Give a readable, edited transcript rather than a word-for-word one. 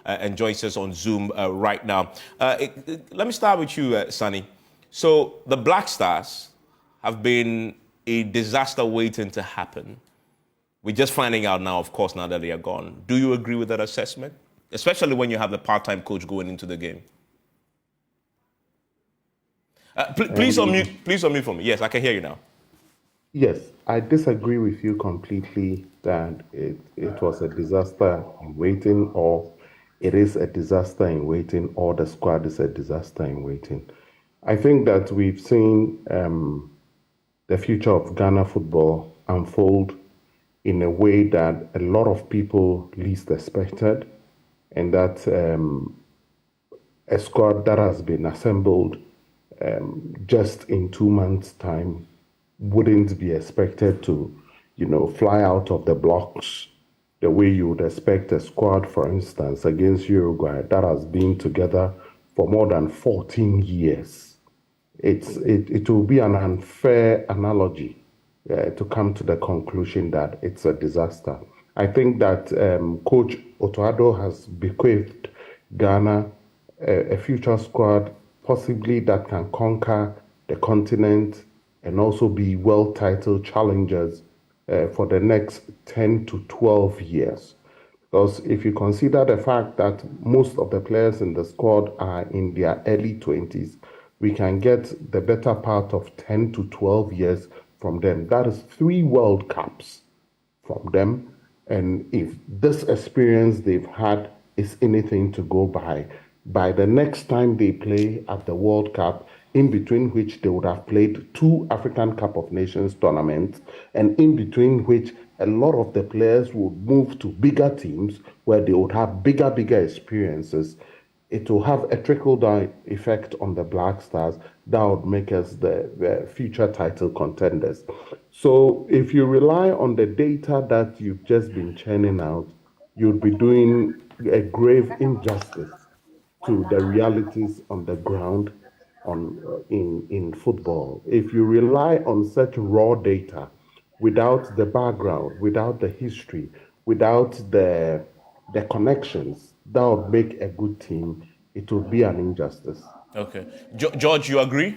and joins us on Zoom right now. Let me start with you, Saani. So the Black Stars have been a disaster waiting to happen. We're just finding out now, of course, now that they are gone. Do you agree with that assessment? Especially when you have the part-time coach going into the game. Please unmute for me. Yes, I can hear you now. Yes, I disagree with you completely that it was a disaster in waiting, or it is a disaster in waiting, or the squad is a disaster in waiting. I think that we've seen the future of Ghana football unfold in a way that a lot of people least expected, and that a squad that has been assembled just in 2 months' time wouldn't be expected to, fly out of the blocks the way you would expect a squad, for instance, against Uruguay that has been together for more than 14 years. It will be an unfair analogy to come to the conclusion that it's a disaster. I think that Coach Otto Addo has bequeathed Ghana a future squad possibly that can conquer the continent and also be well-titled challengers for the next 10 to 12 years. Because if you consider the fact that most of the players in the squad are in their early 20s, we can get the better part of 10 to 12 years from them. That is 3 World Cups from them. And if this experience they've had is anything to go by the next time they play at the World Cup, in between which they would have played 2 African Cup of Nations tournaments, and in between which a lot of the players would move to bigger teams where they would have bigger experiences, it will have a trickle-down effect on the Black Stars that would make us the future title contenders. So if you rely on the data that you've just been churning out, you'd be doing a grave injustice to the realities on the ground in football. If you rely on such raw data without the background, without the history, without the connections that would make a good team, it would be an injustice. Okay. George, you agree?